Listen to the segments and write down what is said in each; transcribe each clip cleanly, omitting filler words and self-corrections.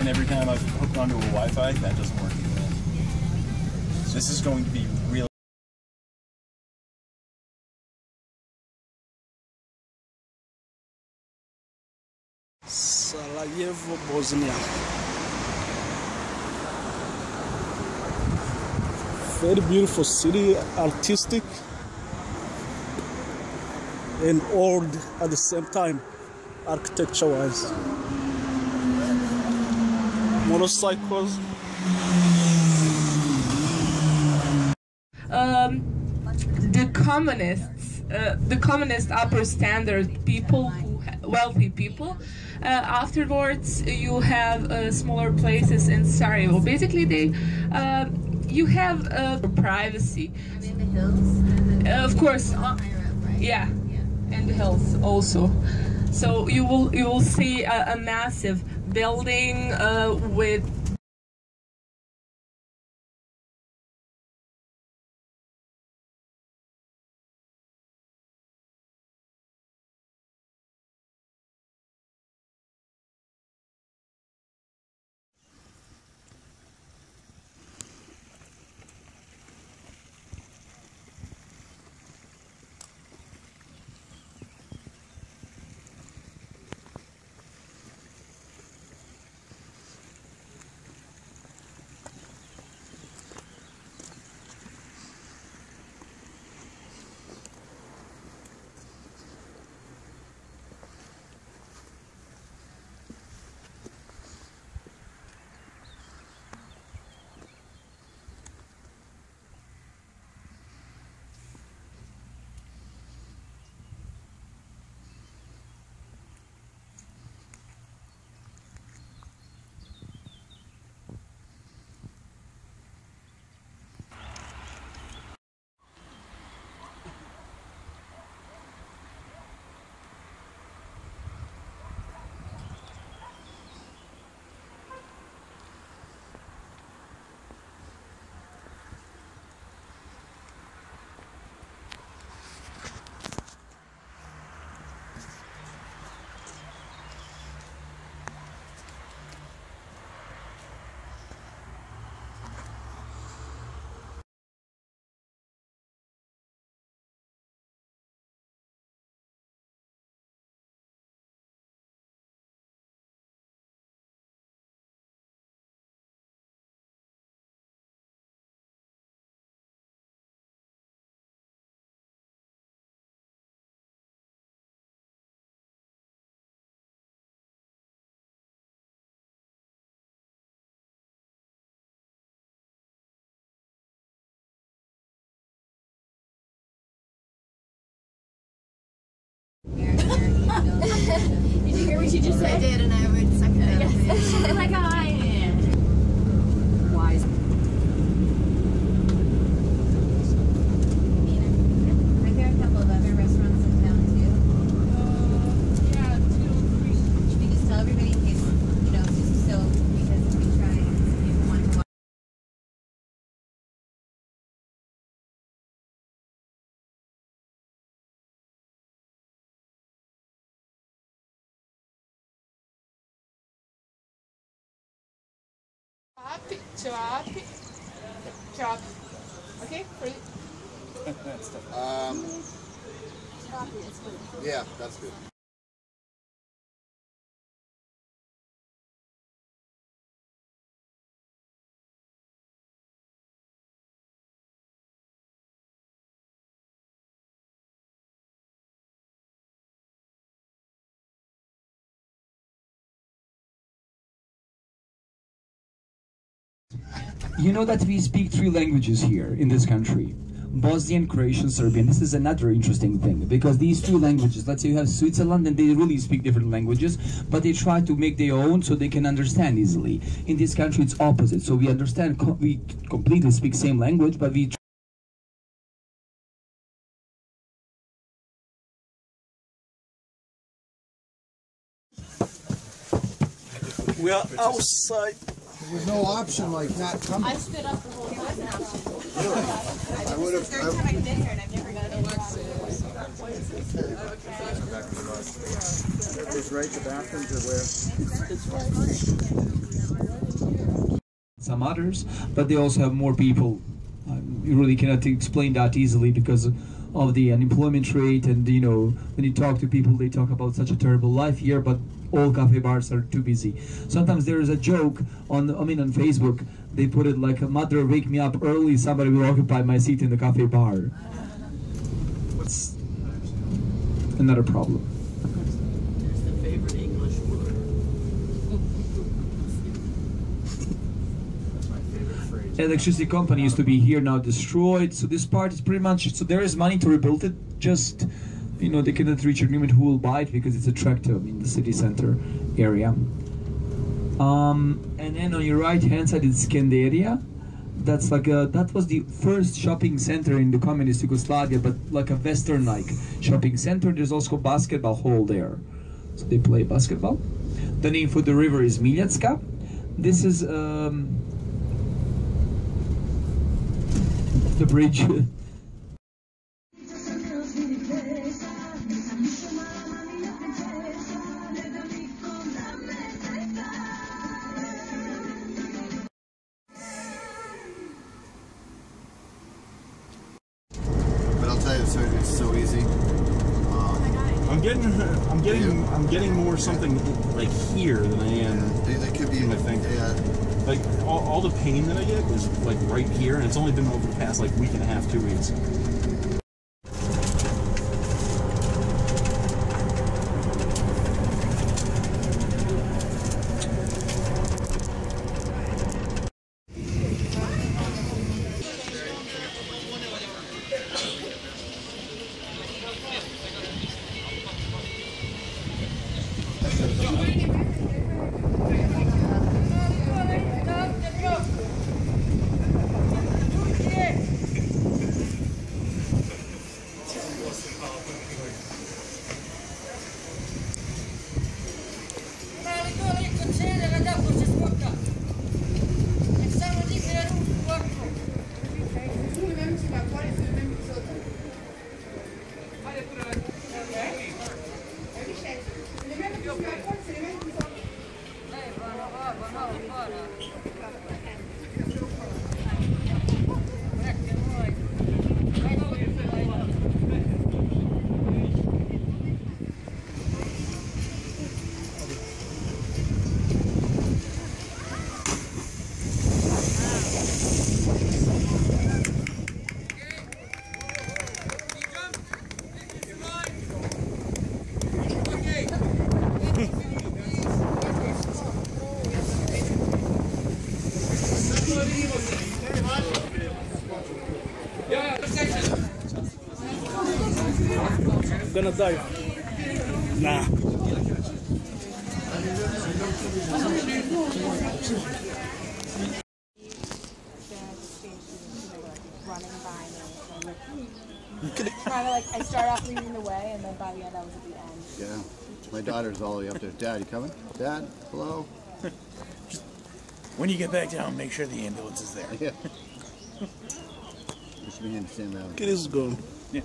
happen every time I've hooked onto a Wi-Fi. That doesn't work either. So this is going to be really... Sarajevo, Bosnia. Very beautiful city, artistic and old at the same time, architecture-wise. Motorcycles. The communist upper standard people, wealthy people. Afterwards, you have smaller places in Sarajevo. Basically, you have privacy. And in the hills. Of course, yeah, and the hills also. So you will see a massive building with. Did you hear what she just said? I did, and I would suck it up. Yes. Like how I am. Wise. Are there a couple of other restaurants in town too? Yeah, 2 or 3. Should we just tell everybody in case, you know, just so because we try and see if we want to watch. Chop. Okay, for you. Yeah, that's good. You know that we speak 3 languages here in this country. Bosnian, Croatian, Serbian. This is another interesting thing because these 2 languages, let's say you have Switzerland and they really speak different languages, but they try to make their own so they can understand easily. In this country it's opposite, so we understand, we completely speak same language, but We are outside. There's no option like not coming. I stood up the whole time. I would have. Third time I've been here and I've never got it. Is right, the bathrooms are where? some others, but they also have more people. You really cannot explain that easily because of the unemployment rate, and you know, when you talk to people, they talk about such a terrible life here, but all cafe bars are too busy. Sometimes there is a joke on Facebook, they put it like, "Mother, wake me up early, somebody will occupy my seat in the cafe bar." What's another problem? There's the favorite English word. That's my favorite phrase. Electricity company used to be here, now destroyed. So this part is pretty much, so there is money to rebuild it, just, you know, they cannot reach agreement who will buy it because it's attractive in the city center area. And then on your right hand side is Skanderia. That's like that was the first shopping center in the communist Yugoslavia, but like a western like shopping center. There's also basketball hall there, so they play basketball. The name for the river is Miljacka. This is the bridge. But I'll tell you, it's so easy. I'm getting more something like here than I am. It could be in my finger. Yeah. Like all the pain that I get is like right here, and it's only been over the past like week and a half, 2 weeks. Gonna die. Nah. Kind of like I start off leading the way, and then by the end I was at the end. Yeah. My daughter's all the way up there. Dad, you coming? Dad, hello? When you get back down, make sure the ambulance is there. Yeah. Just me and Sam out. It is gone. Yeah.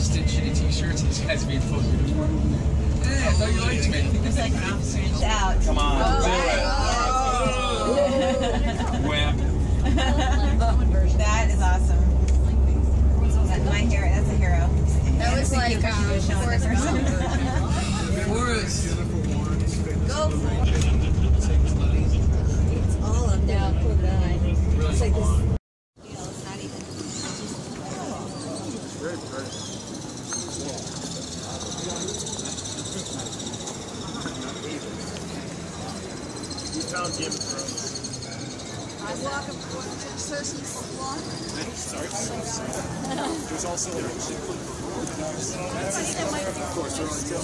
stitch shitty t-shirts. These guys being fucking. Hey, I thought you liked me. It's like an opposite out. Come on, do it. Wham. That is awesome. My hero, that's a hero. That was like Forrest. Go for it. It's all up there. It's like this. It's not even. You found Game of Thrones. I walk up to Cersei's walk. There's also like of course, they're only two.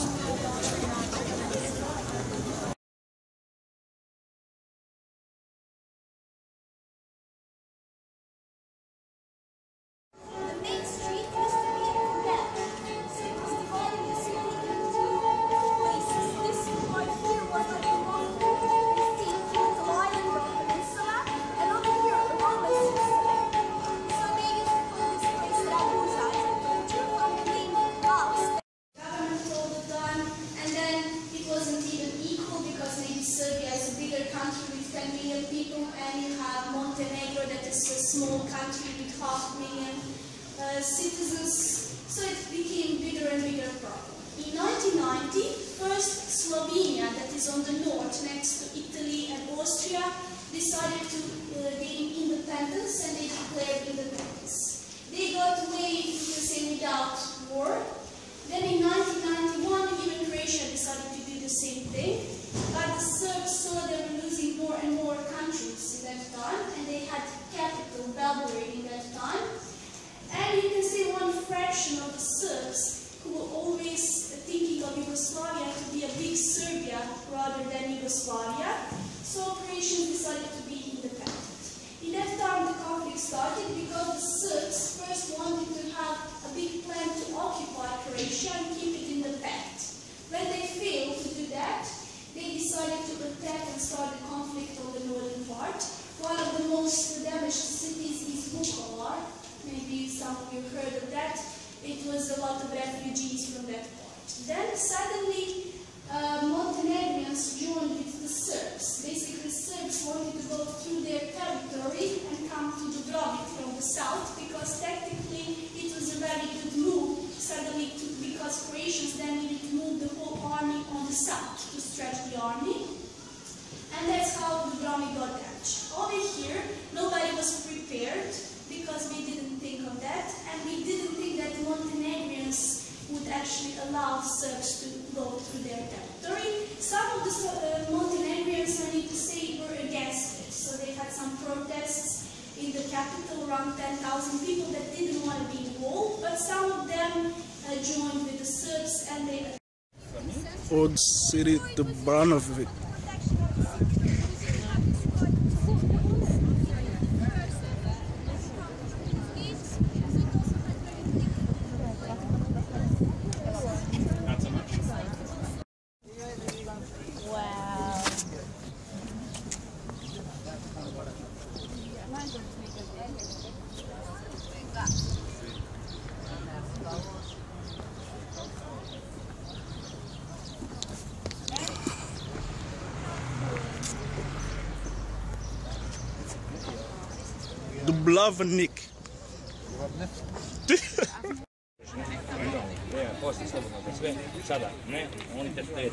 Montenegro, that is a small country with 500,000 citizens, so it became bigger and bigger problem. In 1990, first Slovenia, that is on the north next to Italy and Austria, decided to gain independence, and they declared independence. They got away, you can say, without war. Then in 1991, even Croatia decided to do the same thing, but the Serbs saw they were losing more and more countries in that time, and they had capital, Belgrade, in that time. And you can say one fraction of the Serbs who were always thinking of Yugoslavia to be a big Serbia rather than Yugoslavia, so Croatians decided to be independent. In that time the conflict started because the Serbs first wanted to have a big plan to occupy Croatia and keep it independent. When they failed to do that, they decided to attack and start the conflict on the northern part. One of the most damaged cities is Vukovar. Maybe some of you heard of that. It was a lot of refugees from that part. Then suddenly Montenegrins joined with the Serbs. Basically Serbs wanted to go through their territory and come to Dubrovnik from the south, because technically it was a very good move suddenly because Croatians then needed to move the whole army on the south to stretch the army. And that's how Dubrovnik got damaged. Over here, nobody was prepared because we didn't think of that, and we didn't think that the Montenegrins would actually allow the Serbs to go through their territory. Some of the Montenegrins, I need to say, were against it. So they had some protests in the capital, around 10,000 people that didn't want to be involved, but some of them joined with the Serbs, and they... Od Srebrenica-Potocari. Dubrovnik. Poslije slobodno za sve, sada ne, oni te štede.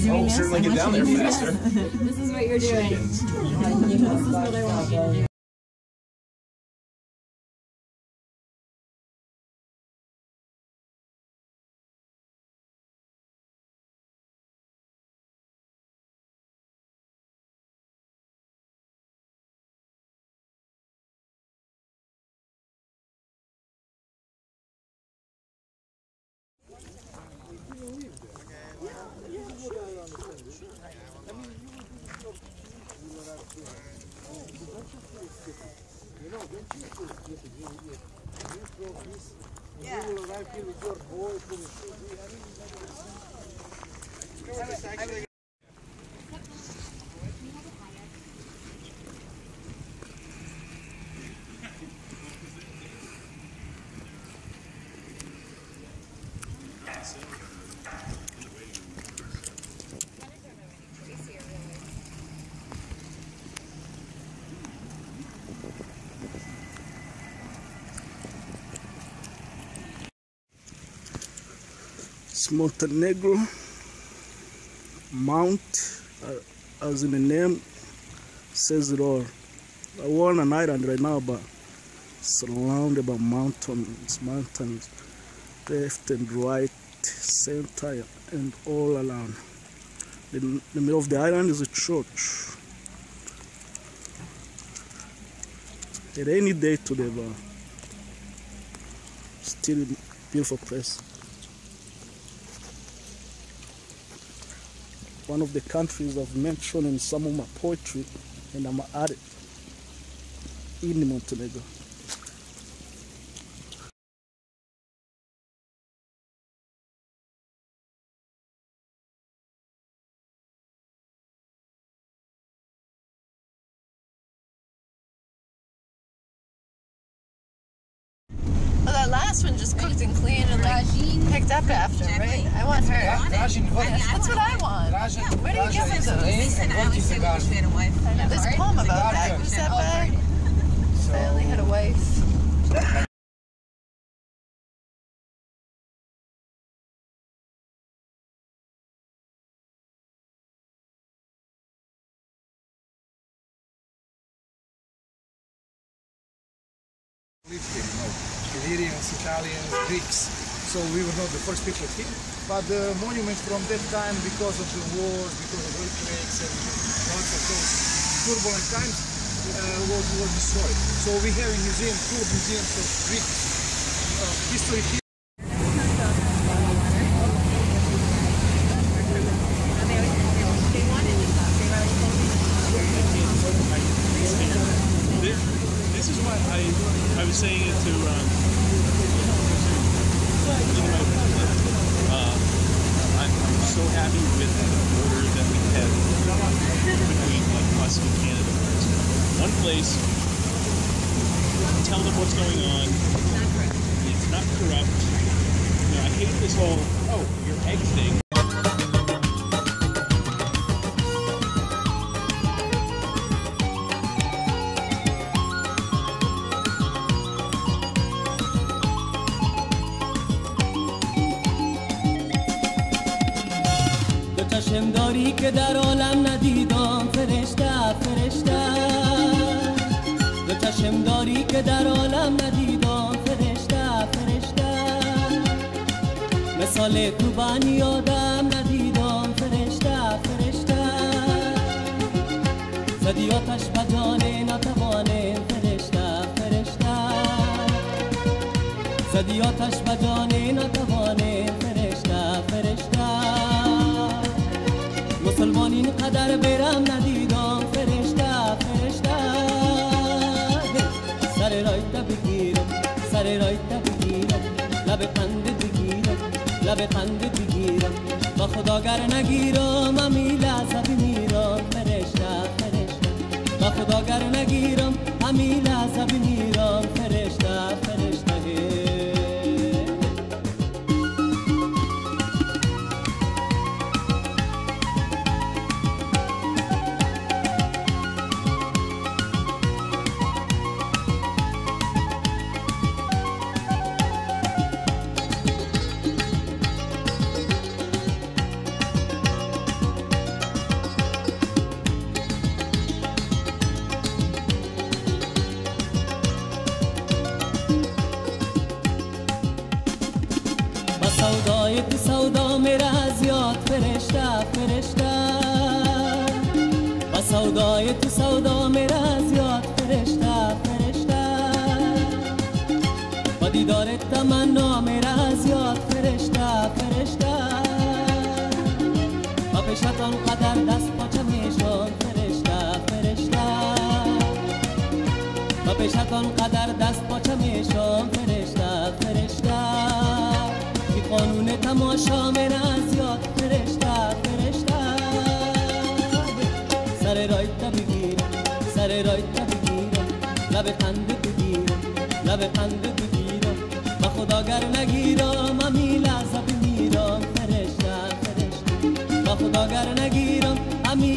Oh, certainly get down there faster. This is what you're doing. This is what I want you to do. It's Montenegro Mount, as in the name says it all. We're on an island right now, but surrounded by mountains, left and right, center, and all around. In the middle of the island is a church. A rainy day today, but still a beautiful place. One of the countries I've mentioned in some of my poetry, and I'm at it in Montenegro. Well, that last one just cooked and cleaned and like picked up after, right? I want her. That's what I want. Where do you get those? Listen, I always say we wish we had a wife. There's a poem about that. Who's that by? I only had a wife. Illyrians, Italians, Greeks, so we were not the first people here. But the monuments from that time, because of the wars, because of earthquakes and lots of those turbulent times, was destroyed. So we have a museum, two museums of Greek history here. This is why I was saying it to I'm so happy with the border that we have between us and Canada. One place, tell them what's going on. It's not corrupt. You know, I hate this whole your egg thing. چشم داری که در عالم ندیدم فرشته فرشته دو چشم داری که در عالم ندیدم فرشته فرشته مثال تو بانی آدم ندیدم فرشته فرشته زدی آتش بجان نتوانه فرشته فرشته زدی آتش بجان نتوانه فرشته فرشته مسلمان جهان اینقدر برم ندیدم فرشته فرشته سر رایت بگیرم سر رایت بگیرم لب خنده بگیرم لب خنده بگیرم با خدا گر نگیرم امی لحظه بمیرم فرشته فرشته با خدا گر نگیرم امی لحظه بمیرم فرشته فرشته سودای تو سودا میره از یاد فرشته فرشته با سودای تو سودا میره از یاد فرشته فرشته با دیدار تمنا میره از یاد فرشته فرشته با پیشت آنقدر دست پاچه میشم فرشته فرشته با پیشت آنقدر دست پاچه میشم فرشته فرشته قانون تماشا من از یاد فرشته فرشته سر رایت بگیرم سر رایت بگیرم لب خنده بگیرم لب خنده بگیرم با خدا گر نگیرم امی لحظه بمیرم فرشته فرشته با خدا گر نگیرم امی